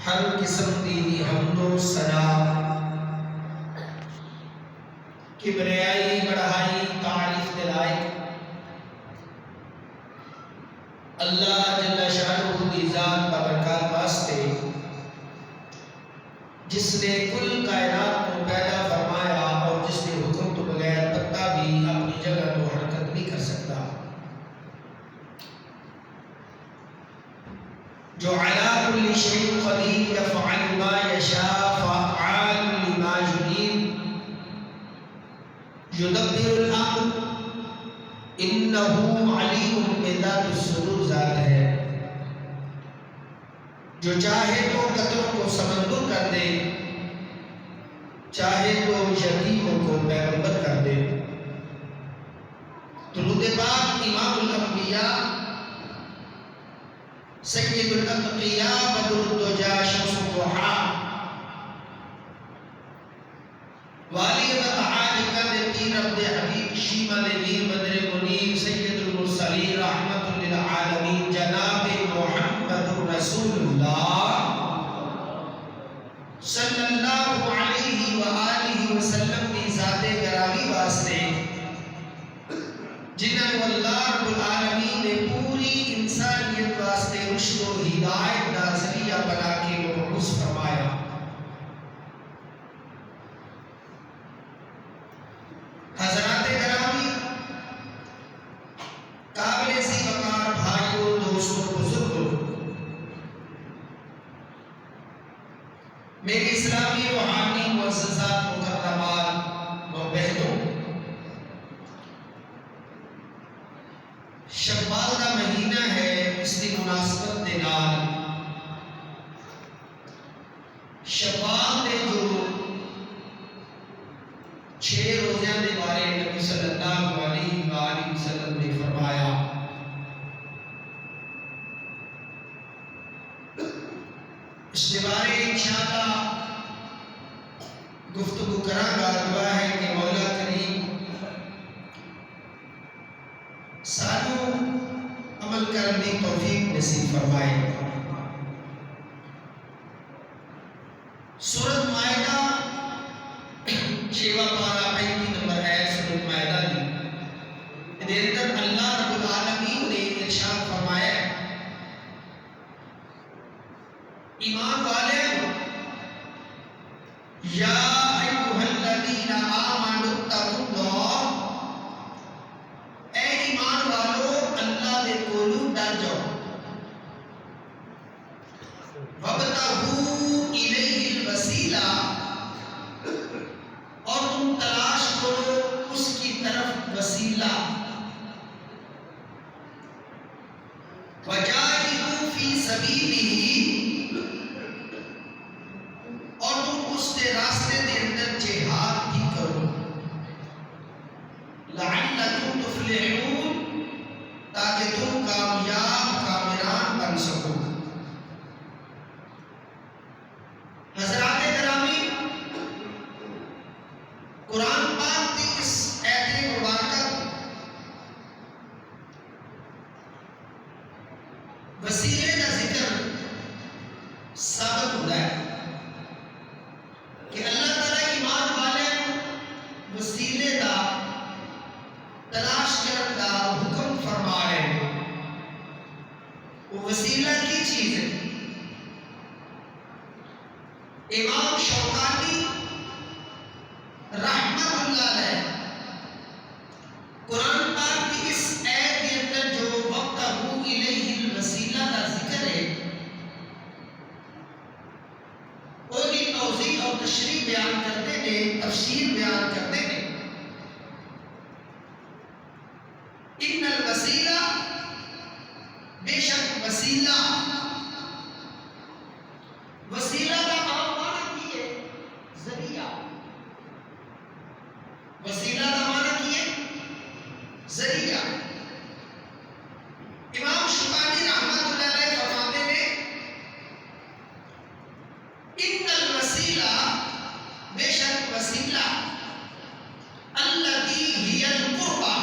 ہر قسم دی حمد و ثنا، کبریائی بڑھائی تعریف دلائی اللہ جل شانہ کی ذات بابرکات واسطے جس نے کل کائنات کو پیدا فرمایا اور جس نے حکم تو بغیر پتا بھی اپنی جگہ کو حرکت نہیں کر سکتا، جو علی کل شیء قدیر یفعل ما یشاء فعال لما یرید یدبر الامر انہ علیم بذات الصدور ذات ہے جو چاہے تو قطروں کو سمندر کر دے، چاہے تو یتیموں کو پیغمبر کر دے۔ درود پاک امام الانبیاء سید الاتقیاء بدر الدجا شمس الضحیٰ والی متعاج کم پیر عبد حبیب شیمہ نذیر بدر منیر سید المرسلین رحمت للعالمین جناب محمد رسول اللہ صلی اللہ علیہ وآلہ وسلم کی ذات گرامی واسطے جنہوں نے اللہ رب العالمین نے پوری انسانیت واسطے رشد و ہدایت کا ذریعہ بنا کے مبعوث فرمایا۔ حضرات گرامی، قابل سی وقار بھائیوں، دوستوں، بزرگوں، میری اسلامی روحانی معززات مکرمات و بہنوں، شوال کا مہینہ ہے، اس کی مناسبت دے نال شوال نے جو 6 روزیاں دے بارے نبی صلی اللہ علیہ وآلہ وسلم نے فرمایا، اس کے بارے انشاءاللہ گفتگو کروں گا۔ دعا ہے کہ مولا کریم سانو عمل کرنے کی توفیق نصیب فرمائے۔ سورۃ مائدہ 6واں پارہ 35 نمبر ہے سورۃ مائدہ دی، دے اندر اللہ رب العالمین نے ارشاد فرمایا ہے، ایمان والے یا ایھا الذین آمنوا اتقوا اللہ، اے ایمان والو اللہ دے کولوں ڈر جاؤ، وابتغوا الیہ الوسیلہ، اور تم تلاش کرو اس کی طرف وسیلہ، وجاہدوا فی سبیلہ، اور تم اس کے راستے دے اندر جہاد بھی کرو، لعلکم تفلحون، تاکہ تم کامیاب کامران بن سکو۔ حضرات گرامی، قرآن پاک کی اس آیت مبارکہ وسیلے کا ذکر ثابت ہوتا ہے کہ اللہ تعالیٰ ایمان والے وسیلے دا تلاش کرنے دا حکم فرما رہے ہیں۔ وہ وسیلہ کی چیز ہے؟ امام شوکانی رحمت اللہ علیہ قرآن پاک کی اس آیت کے اندر جو وابتغوا الیہ الوسیلہ کا ذکر ہے، ان کی توضیح اور تشریح بیان کرتے ہیں، تفسیر بیان کرتے ہیں، ان الوسیلہ، بے شک وسیلہ، وسیلہ کا عام معنی کی ہے ذریعہ، وسیلہ کا معنی کی ہے ذریعہ۔ امام شوکانی رحمت اللہ علیہ فرماتے ہیں، ان الوسیلہ، بے شک وسیلہ، الذی ہی القربہ،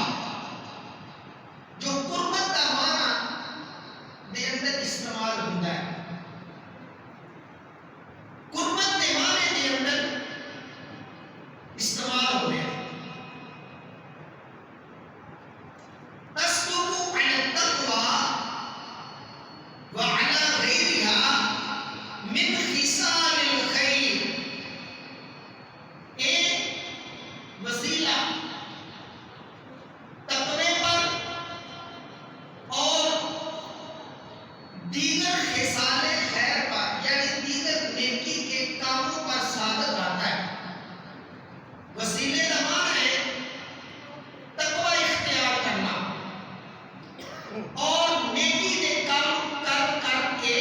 جو قربت کا معنی دے اندر استعمال ہوتا ہے، دیگر خصال خیر پر یعنی دیگر نیکی کے کاموں پر صادق آتا ہے۔ وسیلے کا معنی ہے تقوی اختیار کرنا اور نیکی کے کام کر کر کے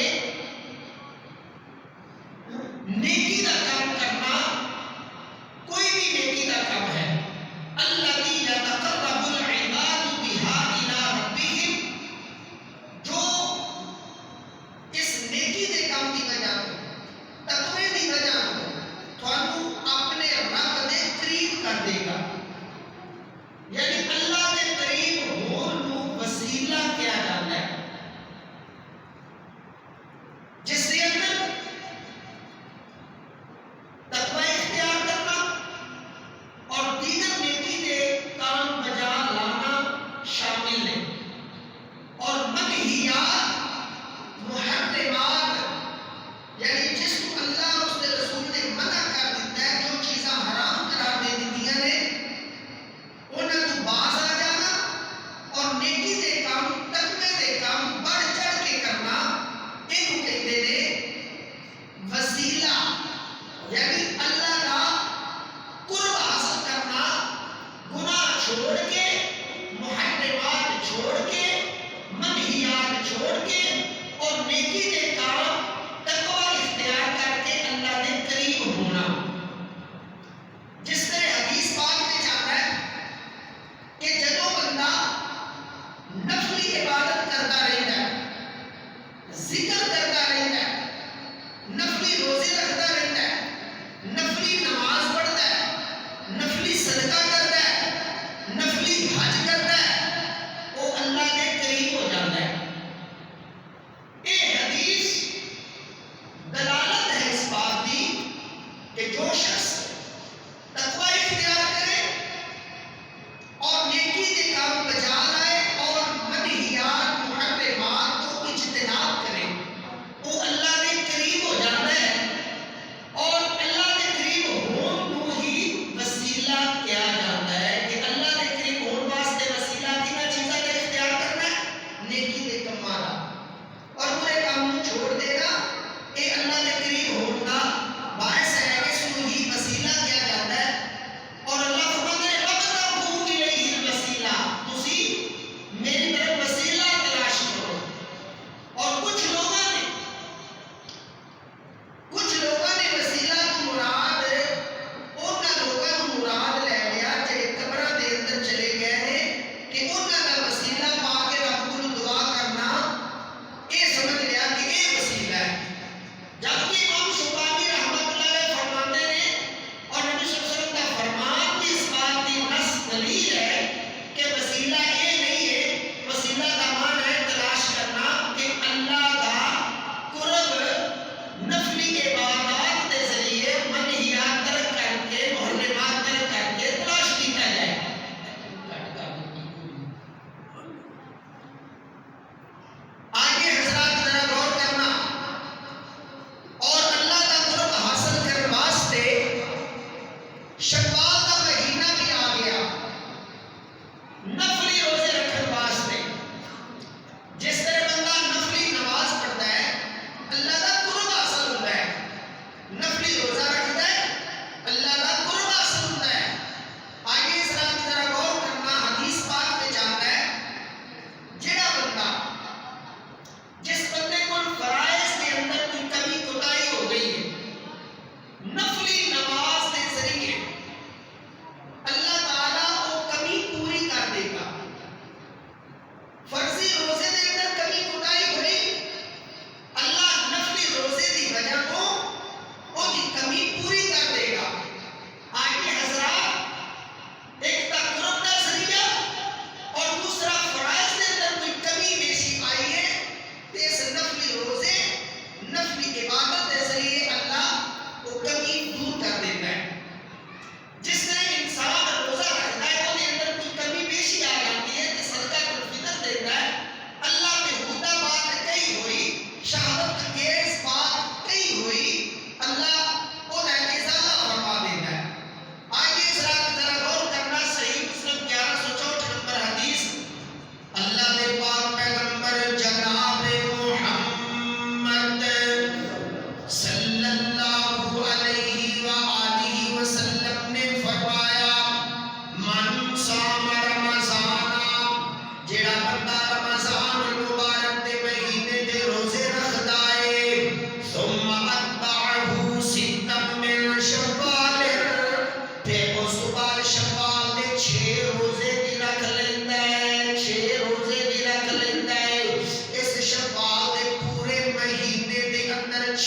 نیکی کا کام کرنا کوئی بھی نیکی کا کام ہے۔ الذی یتقرب العباد بها الی ربهم، جو اس نیکی کے کام کی وجہ تو تقوی کی وجہ تو تھانوں اپنے رب دے قریب کر دے گا، یعنی اللہ دے قریب ہون نو وسیلہ کیا جاتا ہے، جس کے اندر تقوی اختیار کرنا اور دیگر نیکی کے کام بجا لانا شامل ہے۔ اور منہیات محرمات یعنی جس کو اللہ اور اس کے رسول نے منع کر دیتا ہے، جو چیزاں حرام قرار دے دیتی ہیں انہیں تو باز آ جانا اور نیکی دے کام تقوی دے کام بڑھ چڑھ کے کرنا، یہ کہتے ہیں وسیلہ، یعنی اللہ کا قرب حاصل کرنا، گناہ چھوڑ کے، محرمات چھوڑ کے، منہیات چھوڑ کے اور نیکی دے کام تقوی اختیار کر کے اللہ کے قریب ہونا۔ جس طرح حدیث پاک میں جاتا ہے کہ جدوں بندہ نفلی عبادت کرتا رہتا ہے، ذکر کرتا رہتا ہے، نفلی روزے رکھتا رہتا ہے، نفلی نماز پڑھتا ہے، نفلی صدقہ کرتا ہے، نفلی حج کرتا ہے، وہ اللہ کے قریب ہو جاتا ہے۔ یہ حدیث دلالت ہے اس بات کی کہ جو شخص تقوی اختیار کرے اور نیکی کے کام بجا لائے اور منہیات محرمات کو اجتناب کرے، وہ اللہ کے قریب ہو جاتا ہے، اور اللہ کے قریب ہون نو ہی وسیلہ کیا جاتا ہے کہ اللہ کے قریب ہون واسطے وسیلہ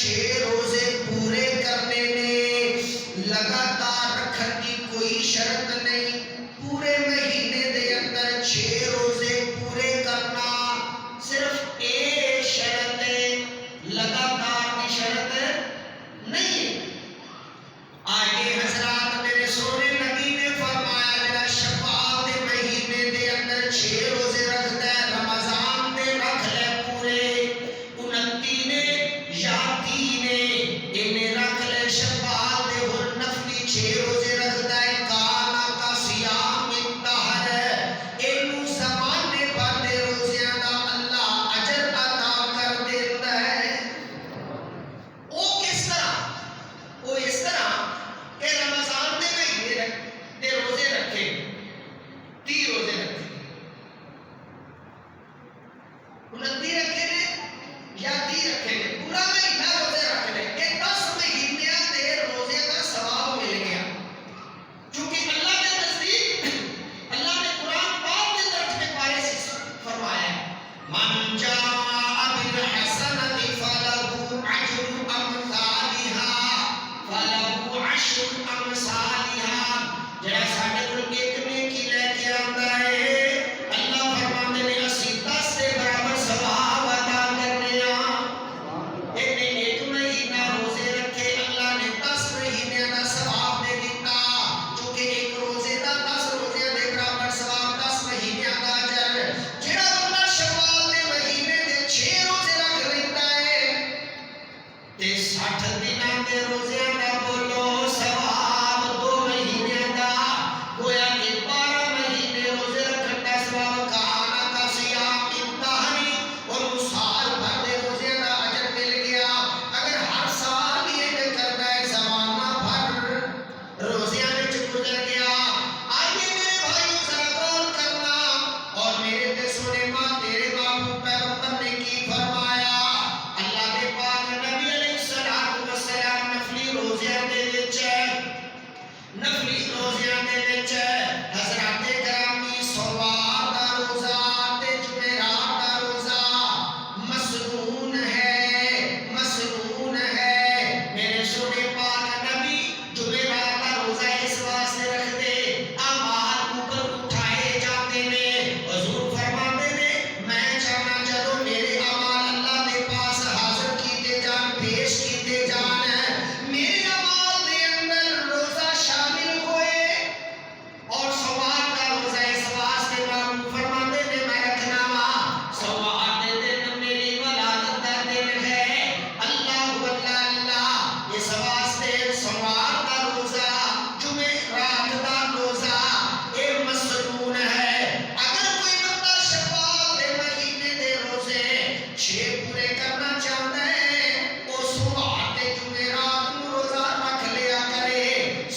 6 روزے پورے کرنے نے، لگاتار رکھن دی کوئی شرط نہیں، پورے مہینے دے اندر 6 روزے پورے کرنا صرف ایک شرط ہے، لگاتار کی شرط نہیں ہے۔ آگے حضرات میرے سونے نبی نے فرمایا جڑا شوال دے مہینے دے اندر 6 روزے رکھتا ہے، رمضان دے رکھ لے پورے، 29 نے یا 30 نے انہیں رکھ لے، شوال دے ہر نفلی 6 روزے رکھتا ہے، کانا کا سیام الدہر، اینو زمانے بھر دے روزیاں دا اللہ اجر عطا کر دیتا ہے۔ وہ کس طرح؟ وہ اس طرح کہ رمضان دے مہینے دے روزے رکھے، 30 روزے رکھے، 29 رکھے نے یا 30 رکھے نے، پورا مہینہ روزے رکھ لے، کہ 10 مہینے دے روزے کا ثواب مل گیا۔ چونکہ اللہ کے نزدیک اللہ نے قرآن پاک کے درج کے بارے سے فرمایا ہے، من جاء بالحسنۃ فلہ عشر امثالها، فلہ عشر امثالها، جڑا ساڈے کول ایک نیکی لے کے آندا ہے، اللہ فرماندے نے اسی 10 دے برابر ثواب عطا کرنے ہاں۔ اینے ایک مہینہ روزے رکھے، اللہ نے 10 مہینے دا ثواب دے دیتا، چونکہ ایک روزے دا 10 روزے دے برابر ثواب، 10 مہینے دا اجر۔ جڑا بندہ شوال دے مہینے دے 6 روزے رکھ لیتا ہے تے 60 دناں دے روزیاں دا بولو ثواب 2 مہینے دا، گویا کہ 12 مہینے روزے رکھن دا ثواب، کانا کا سیام الدہر، اور سال بھر دے روزیاں دا اجر مل گیا۔ اگر ہر سال یہ کرتا ہے زمانہ بھر روزیاں وچ گزر گیا۔ آئیے میرے بھائیو ذرا غور کرنا، اور میرے تے سونے ماں تیرے محبوب پیغمبر نے کی فرمایا، اللہ دے پاک نبی علیہ الصلوۃ والسلام نفلی روزیاں دے وچ، نفلی روزیاں دے وچ حضرات گرامی سوار دا روزہ تے جمعرات دا روزہ مسنون ہے، مسنون ہے۔ میرے سونے پاک نبی جمعرات دا روزہ اس واسطے رکھ دے، اعمال اوپر اٹھائے جاتے نے، حضور فرماتے نے میں چاہنا جدوں میرے اعمال اللہ دے پاس حاضر کیتے جان، پیش کیتے جان، میرے اعمال دے اندر روزہ شامل ہوئے، اور سوار دا روزہ اس واسطے معروف فرماتے نے میں رکھنا وا، سوار دے دن میری ولادت دا دن ہے، اللہ اللہ، اس واسطے سوار دا روزہ، جمعرات دا روزہ اے مسنون ہے۔ اگر کوئی بندہ شوال دے مہینے دے روزے 6 پورے کرنا چاہتا ہے، وہ سوار تے جمعرات نو روزہ رکھ لیا کرے،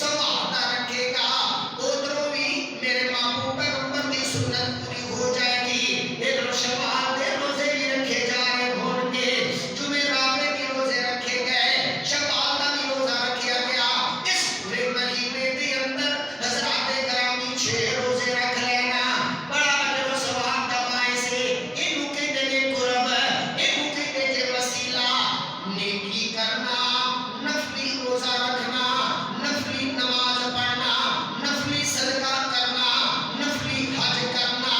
سوار دا رکھے گا، ادھروں بھی میرے محبوب پیغمبر دی سنت پوری ہو جائے گی، ادھر شوال دے روزے بھی رکھے جا رہے ہون گے، جمعرات دے بھی روزے رکھے گئے، شوال دا بھی روزہ رکھیا گیا، اس پورے مہینے دے اندر حضرات گرامی 6 روزے رکھ لینا بڑا اجر و ثواب دا باعث ہے۔ اینو کہندے نے قرب، اینو کہندے نے وسیلہ، نیکی کرنا، نفلی روزہ رکھنا، نفلی نماز پڑھنا، نفلی صدقہ کرنا، نفلی حج کرنا،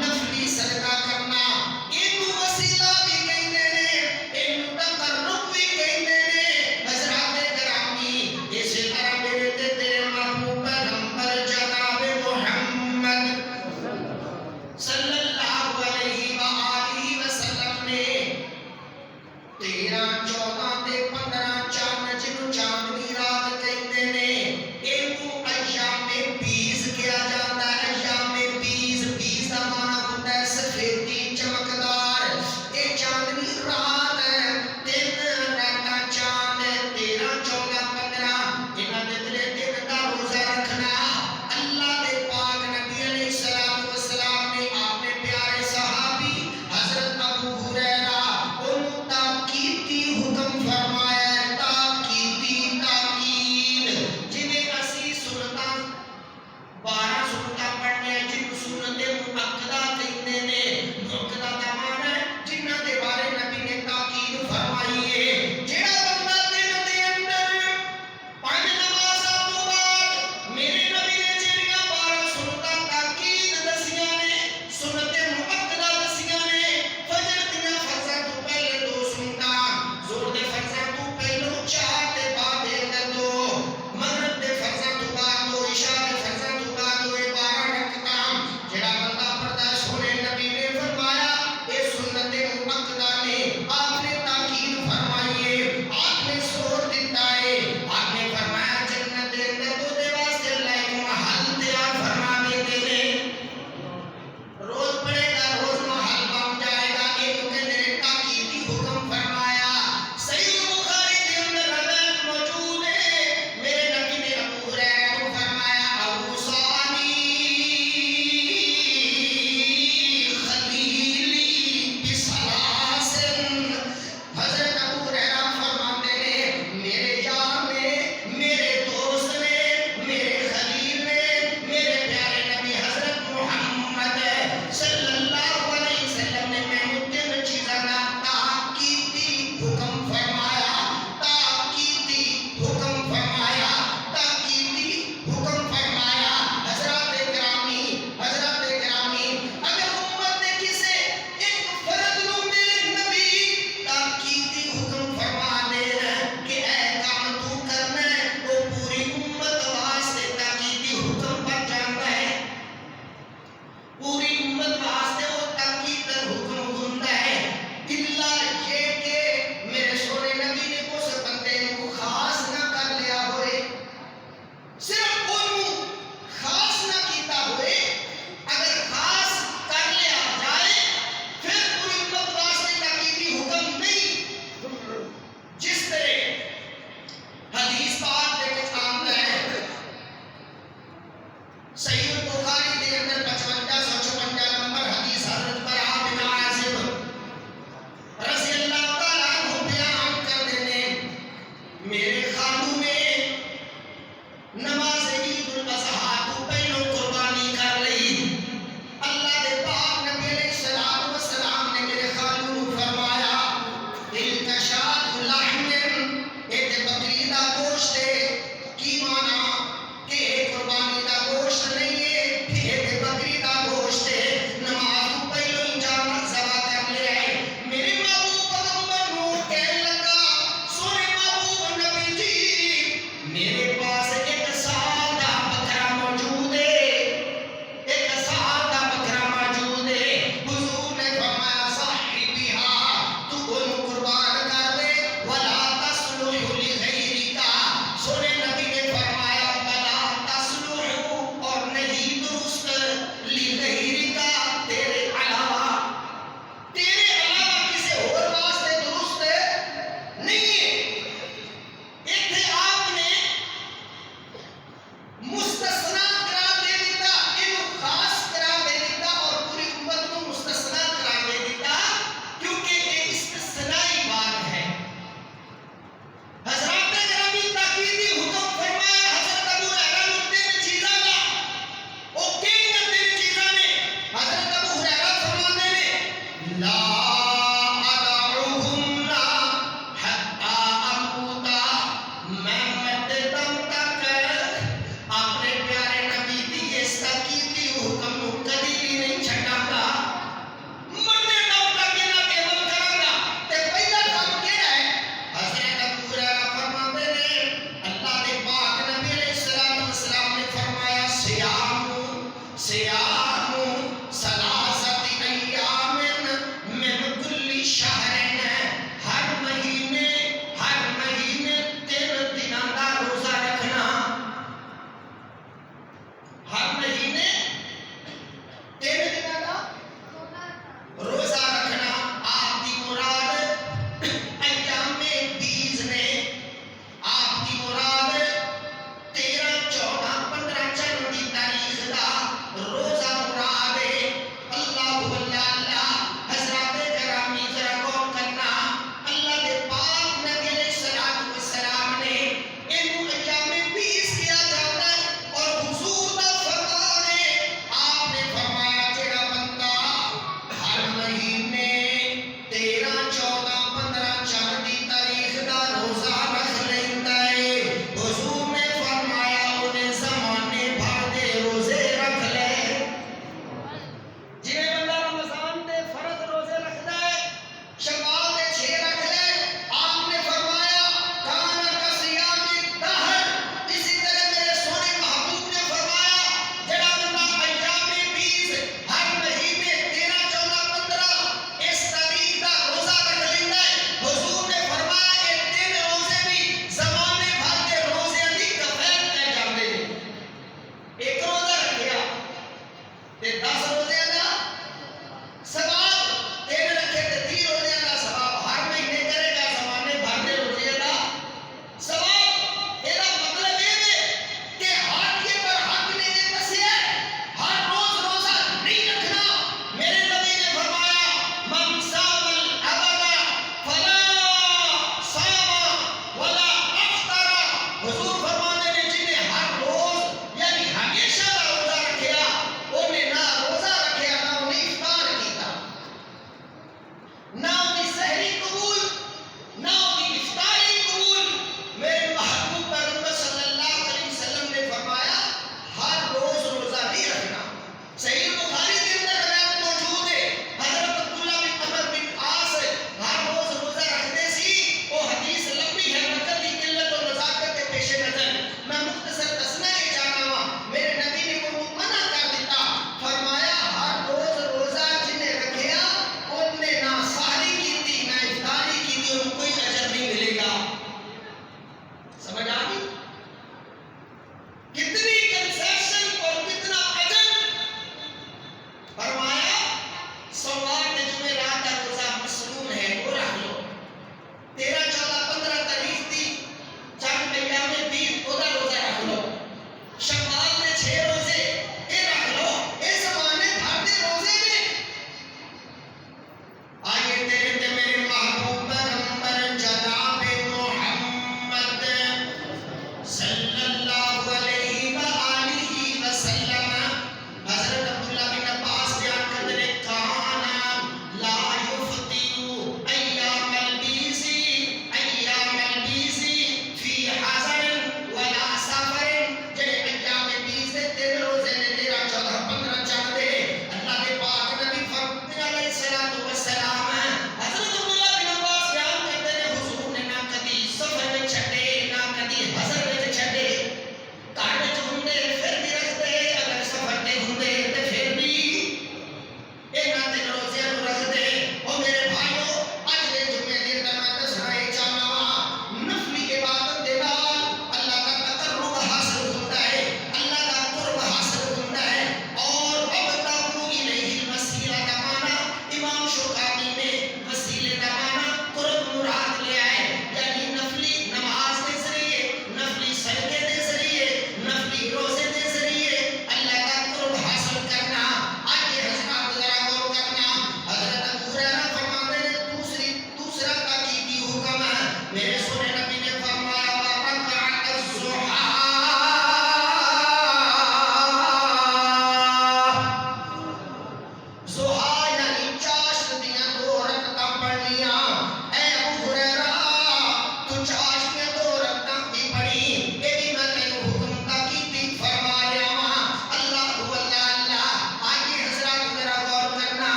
نفلی صدقہ کرنا، اینو وسیلہ بھی کہندے نے، اینو تقرب بھی کہندے نے۔ حضرات گرامی اسی طرح میرے تے تیرے محبوب پیغمبر جناب محمد صلی اللہ علیہ وآلہ وسلم نے 13، 14 تے 15 چاند جنوں چاندنی رات کہندے نے، اینو ایام بیز کیا جاتا ہے، ایام بیز، بیز دا معنی ہوندا ہے سفیدی چمکدار، اے چاندنی رات ہے، 3 راتاں چاند، 13، 14، 15، انہاں دے دلے دن دا روزہ رکھنا۔ اللہ دے پاک نبی علیہ الصلوۃ والسلام نے اپنے پیارے صحابی حضرت ابو ہریرہ انہوں تاکیدی حکم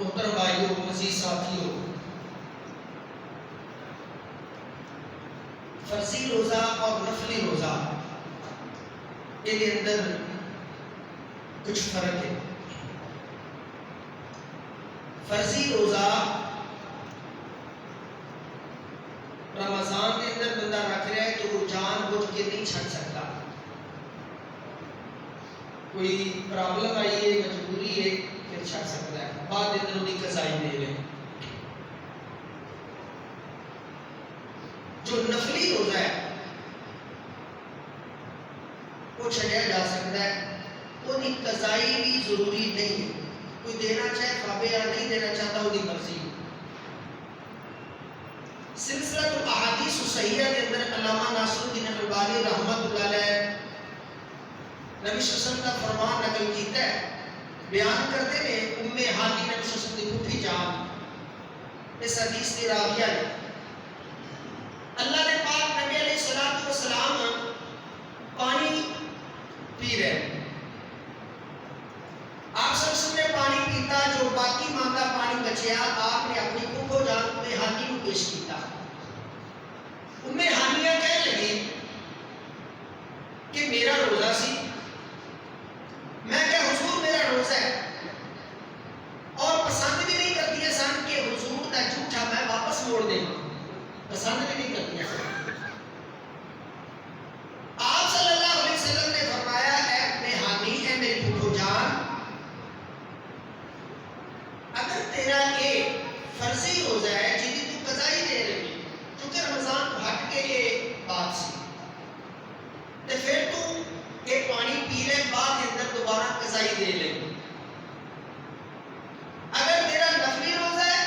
محترم بھائیوں، عزیز ساتھیوں، فرضی روزہ اور نفلی روزہ کے اندر کچھ فرق ہے۔ فرضی روزہ رمضان کے اندر بندہ رکھ رہا ہے تو وہ جان بوجھ کے نہیں چھڑ سکتا، کوئی پرابلم آئی ہے، مجبوری ہے، پھر چھڑ سکتا ہے، بعد اندر انہیں قضائی دے لیں۔ جو نفلی روزہ ہے وہ چھڑیا جا سکتا ہے، وہ قضائی بھی ضروری نہیں ہے، کوئی دینا چاہے خوابے یا نہیں دینا چاہتا، وہ مرضی۔ سلسلہ الاحادیث الصحیحہ کے اندر علامہ ناصر الدین البانی رحمۃ اللہ علیہ نبی صلی اللہ علیہ وسلم کا فرمان نقل کیتا ہے، بیان کرتے ہیں ام ہانی نبی صلی اللہ علیہ وسلم کی پھوپھی جان، اس حدیث کی راویہ ہے، اللہ نے پاک نبی علیہ الصلوۃ والسلام پانی پی رہے ہیں، آپ صلی اللہ علیہ وسلم نے پانی پیتا، جو باقی مانگا پانی بچیا آپ نے اپنی پھوپھو جان ام ہانی کو پیش کیتا۔ ام ہانیہ کہنے لگی کہ میرا روزہ سی، میں کہ حضور میرا روزہ ہے، اور پسند بھی نہیں کرتی سن کہ حضور کا جھوٹا میں واپس موڑ دیں، پسند بھی نہیں کرتی سن۔ آپ صلی اللہ علیہ وسلم نے فرمایا اے ام ہانی، اے میری پھوپھو جان، اگر تیرا ایک فرضی روزہ ہے جنہیں تو قضائی دے رہی، چونکہ رمضان کو ہٹ کے یہ بات سی، تو پھر تو یہ پانی پی لے، بعد اندر دوبارہ قضائی دے لے۔ اگر تیرا نفلی روزہ ہے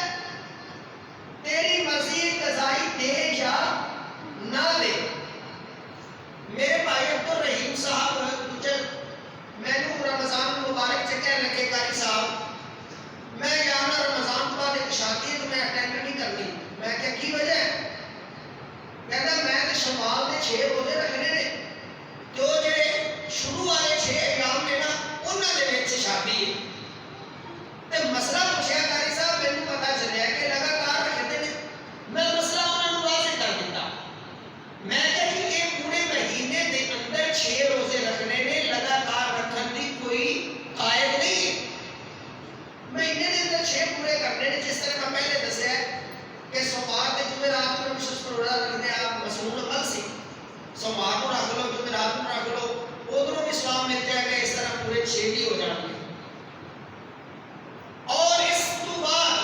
تیری مرضی قضائی دے یا نہ دے۔ میرے بھائی عبد الرحیم صاحب میں رمضان مبارک سے کہنے لگے قاری صاحب میں یہاں رمضان کے بعد ایک شادی ہے تو میں اٹینڈ نہیں کرنی، میں کیا کی وجہ ہے؟ کہتا میں تو شمال کے 6 روزے رکھنے نے، جو جڑے شروع والے 6 ایام نے نا انہوں نے وچ شادی ہے، تے مسئلہ پوچھا قاری صاحب، مینوں پتہ چلیا کہ لگاتار رکھتے ہیں، میں مسئلہ انہوں نے واضح کر دیتا، میں کہ جی یہ پورے مہینے دے اندر 6 روزے رکھنے نے، لگاتار رکھن دی کوئی قائد نہیں ہے، مہینے دے اندر 6 پورے کرنے نے، جس طرح میں پہلے دسیا ہے کہ سوموار تے جمعرات کو نبی پر روزہ رکھنے آپ مسنون عمل سی، سوموار کو رکھ لو، جمعرات کو رکھ لو، ادھروں بھی اسلام مل جائے گا، اس طرح پورے 6 بھی ہو جائیں گے۔ اور اس تو بعد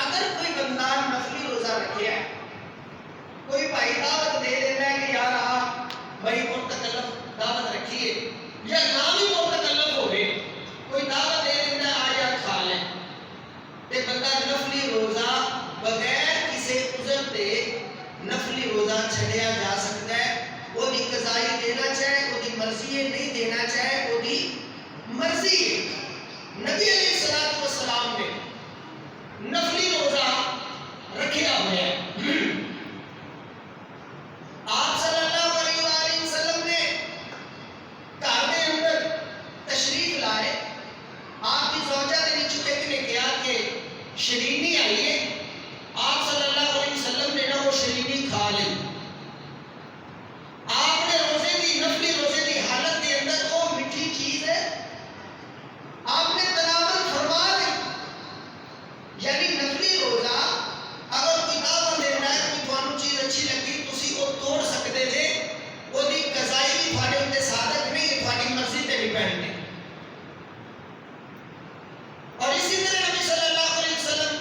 اگر کوئی بندہ نفلی روزہ رکھے ہے، کوئی بھائی دعوت دے دیتا ہے کہ یار آپ بھائی متکلف دعوت رکھیے، یا نہ بھی متکلف ہو گئے، کوئی دعوت دے دیتا ہے آج آپ کھا لیں، تے بندہ نفلی روزہ بغیر کسی عذر دے نفلی روزہ چھڑیا جا سکتا ہے، وہ دی قضائی دینا چاہے وہ دی مرضی ہے، نہیں دینا چاہے وہ دی مرضی ہے۔ نبی علیہ الصلوۃ والسلام نے نفلی روزہ رکھیا ہوا ہے، آپ صلی اللہ علیہ وآلہ وسلم نے گھر کے اندر تشریف لائے، آپ کی زوجہ نے نیچے ایک نے کہا کہ شرینی آئی ہے، آپ صلی اللہ علیہ وسلم نے نا وہ شرینی کھا لی، آپ نے روزے دی نفلی روزے دی حالت کے اندر وہ میٹھی چیز ہے آپ نے تناول فرما دی، یعنی نفلی روزہ اگر کوئی دعوت دینا ہے، کوئی تھانوں چیز اچھی لگی تسی وہ توڑ سکتے تھے، وہ دی قضائی بھی تھوڑے اندر صادق نہیں ہے، تھوڑی مرضی تے ڈیپینڈ ہے۔ اور اسی طرح نبی صلی اللہ علیہ وسلم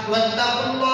واتقوا